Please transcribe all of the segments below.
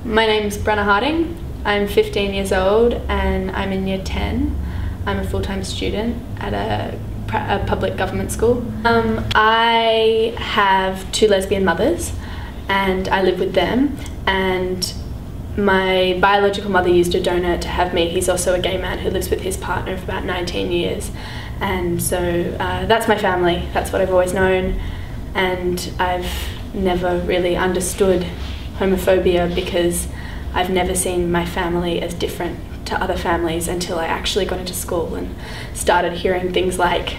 My name's Brenna Harding. I'm 15 years old and I'm in year 10. I'm a full-time student at a public government school. I have two lesbian mothers and I live with them, and my biological mother used a donor to have me. He's also a gay man who lives with his partner for about 19 years. And so that's my family. That's what I've always known. And I've never really understood homophobia because I've never seen my family as different to other families until I actually got into school and started hearing things like,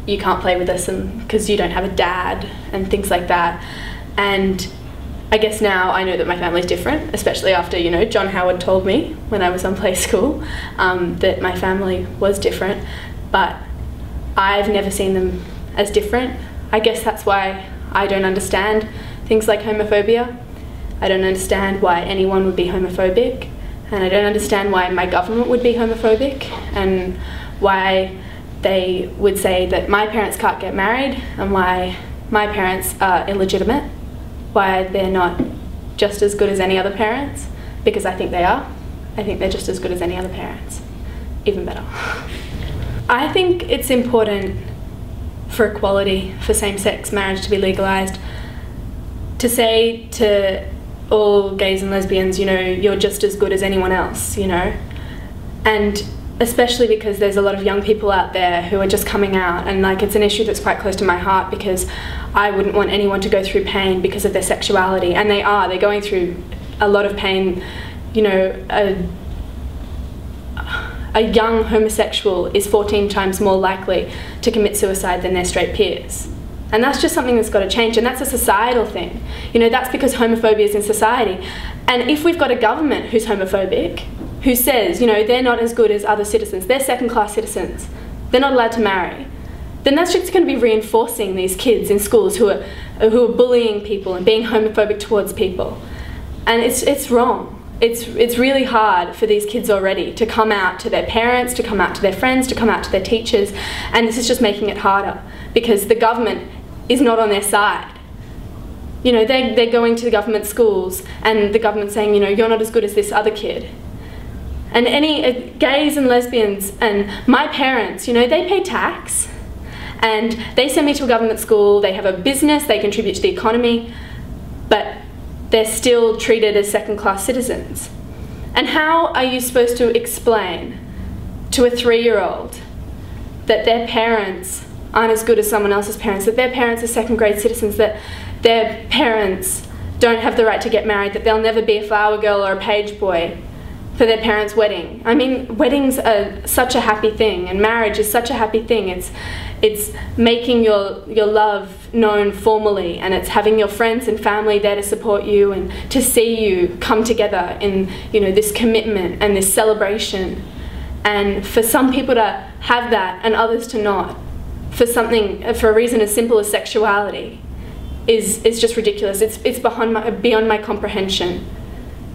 you can't play with us because you don't have a dad, and things like that. And I guess now I know that my family's different, especially after, you know, John Howard told me when I was on play school that my family was different, but I've never seen them as different. I guess that's why I don't understand things like homophobia. I don't understand why anyone would be homophobic, and I don't understand why my government would be homophobic, and why they would say that my parents can't get married and why my parents are illegitimate, why they're not just as good as any other parents, because I think they are. I think they're just as good as any other parents, even better. I think it's important for equality, for same-sex marriage to be legalised, to say to all gays and lesbians, you know, you're just as good as anyone else, you know, and especially because there's a lot of young people out there who are just coming out, and like it's an issue that's quite close to my heart because I wouldn't want anyone to go through pain because of their sexuality, and they're going through a lot of pain. You know, a young homosexual is 14 times more likely to commit suicide than their straight peers. And that's just something that's got to change, and that's a societal thing. You know, that's because homophobia is in society. And if we've got a government who's homophobic, who says, you know, they're not as good as other citizens, they're second-class citizens, they're not allowed to marry, then that's just going to be reinforcing these kids in schools who are bullying people and being homophobic towards people. And it's wrong. It's really hard for these kids already to come out to their parents, to come out to their friends, to come out to their teachers, and this is just making it harder because the government is not on their side. You know, they're going to the government schools and the government's saying, you know, you're not as good as this other kid. And any gays and lesbians and my parents, you know, they pay tax and they send me to a government school, they have a business, they contribute to the economy, but they're still treated as second-class citizens. And how are you supposed to explain to a 3-year-old that their parents aren't as good as someone else's parents, that their parents are second-grade citizens, that their parents don't have the right to get married, that they'll never be a flower girl or a page boy for their parents' wedding? I mean, weddings are such a happy thing, and marriage is such a happy thing. It's making your love known formally, and it's having your friends and family there to support you and to see you come together in, you know, this commitment and this celebration. And for some people to have that and others to not, for a reason as simple as sexuality, is just ridiculous. It's beyond my comprehension.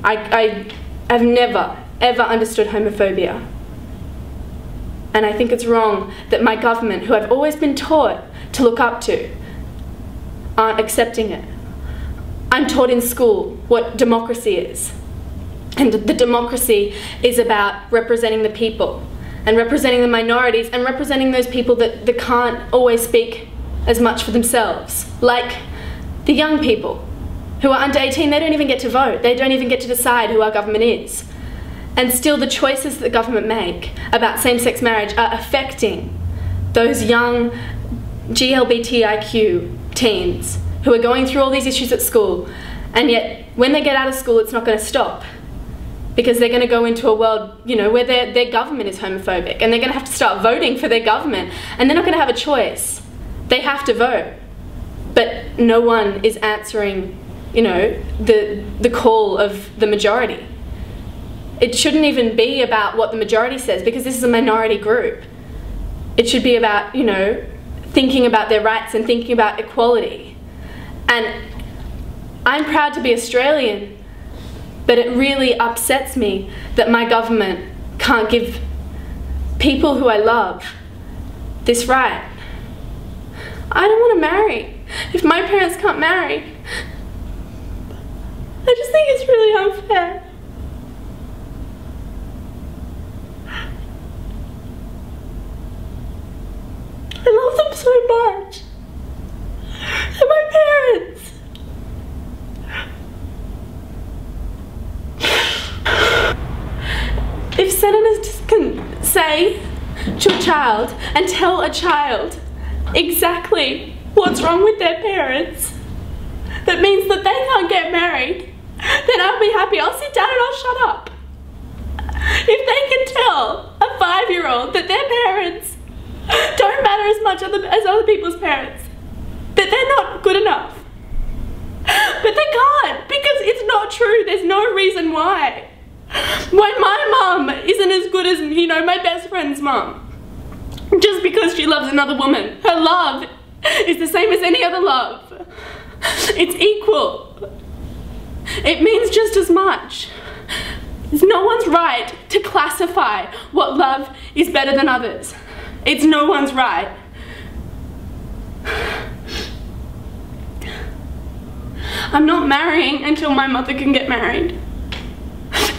I've never, ever understood homophobia. And I think it's wrong that my government, who I've always been taught to look up to, aren't accepting it. I'm taught in school what democracy is. And the democracy is about representing the people and representing the minorities and representing those people that can't always speak as much for themselves. Like the young people who are under 18, they don't even get to vote. They don't even get to decide who our government is. And still the choices that the government make about same-sex marriage are affecting those young GLBTIQ teens who are going through all these issues at school, and yet when they get out of school it's not going to stop because they're going to go into a world, you know, where their government is homophobic, and they're going to have to start voting for their government, and they're not going to have a choice. They have to vote. But no one is answering, you know, the call of the majority. It shouldn't even be about what the majority says because this is a minority group. It should be about, you know, thinking about their rights and thinking about equality. And I'm proud to be Australian, but it really upsets me that my government can't give people who I love this right. I don't want to marry if my parents can't marry. I just think it's really unfair. say to a child and tell a child exactly what's wrong with their parents, that means that they can't get married, then I'll be happy. I'll sit down and I'll shut up. If they can tell a 5-year-old that their parents don't matter as much as other people's parents, that they're not good enough, but they can't, because it's not true. There's no reason why. When my mum isn't as good as, you know, my best friend's mum, just because she loves another woman, her love is the same as any other love. It's equal. It means just as much. It's no one's right to classify what love is better than others. It's no one's right. I'm not marrying until my mother can get married.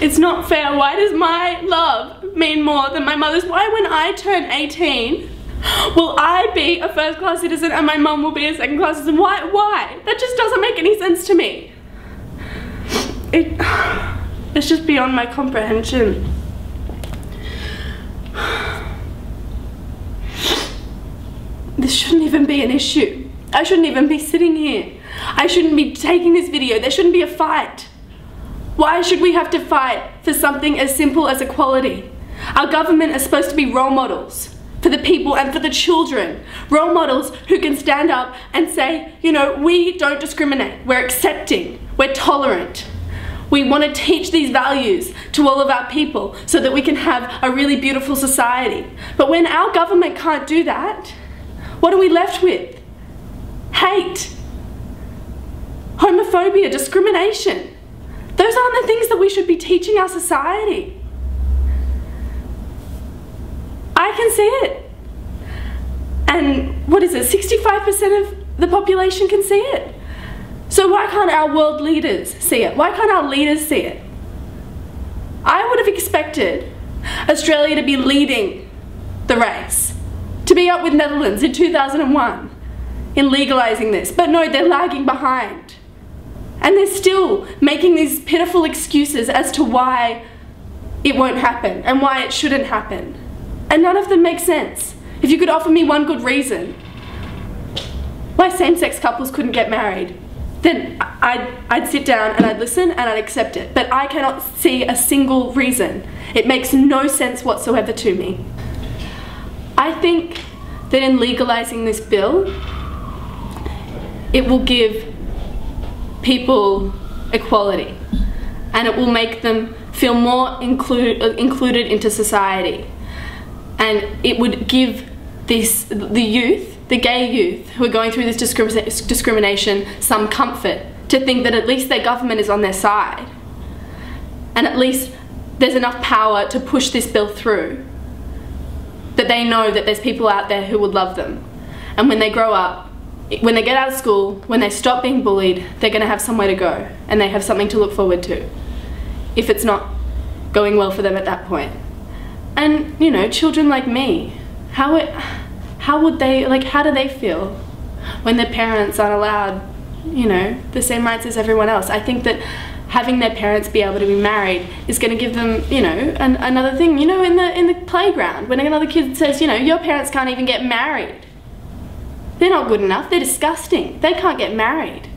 It's not fair. Why does my love mean more than my mother's? Why, when I turn 18, will I be a first-class citizen and my mum will be a second-class citizen? Why? That just doesn't make any sense to me. It's just beyond my comprehension. This shouldn't even be an issue. I shouldn't even be sitting here. I shouldn't be taking this video. There shouldn't be a fight. Why should we have to fight for something as simple as equality? Our government is supposed to be role models for the people and for the children. Role models who can stand up and say, you know, we don't discriminate. We're accepting. We're tolerant. We want to teach these values to all of our people so that we can have a really beautiful society. But when our government can't do that, what are we left with? Hate, homophobia, discrimination. Those aren't the things that we should be teaching our society. I can see it. And what is it, 65% of the population can see it. So why can't our world leaders see it? Why can't our leaders see it? I would have expected Australia to be leading the race, to be up with Netherlands in 2001 in legalising this, but no, they're lagging behind. And they're still making these pitiful excuses as to why it won't happen and why it shouldn't happen. And none of them make sense. If you could offer me one good reason why same-sex couples couldn't get married, then I'd sit down and I'd listen and I'd accept it. But I cannot see a single reason. It makes no sense whatsoever to me. I think that in legalising this bill, it will give people equality and it will make them feel more included into society, and it would give the youth, the gay youth who are going through this discrimination, some comfort to think that at least their government is on their side and at least there's enough power to push this bill through, that they know that there's people out there who would love them, and when they grow up, when they get out of school, when they stop being bullied, they're going to have somewhere to go and they have something to look forward to if it's not going well for them at that point. And, you know, children like me, how do they feel when their parents aren't allowed, you know, the same rights as everyone else? I think that having their parents be able to be married is going to give them, you know, another thing, you know, in the playground, when another kid says, you know, your parents can't even get married. They're not good enough, they're disgusting, they can't get married.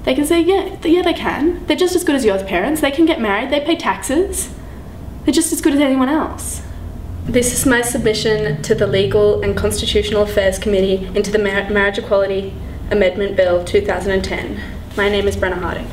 They can say, yeah, they can. They're just as good as your parents, they can get married, they pay taxes. They're just as good as anyone else. This is my submission to the Legal and Constitutional Affairs Committee into the Marriage Equality Amendment Bill 2010. My name is Brenna Harding.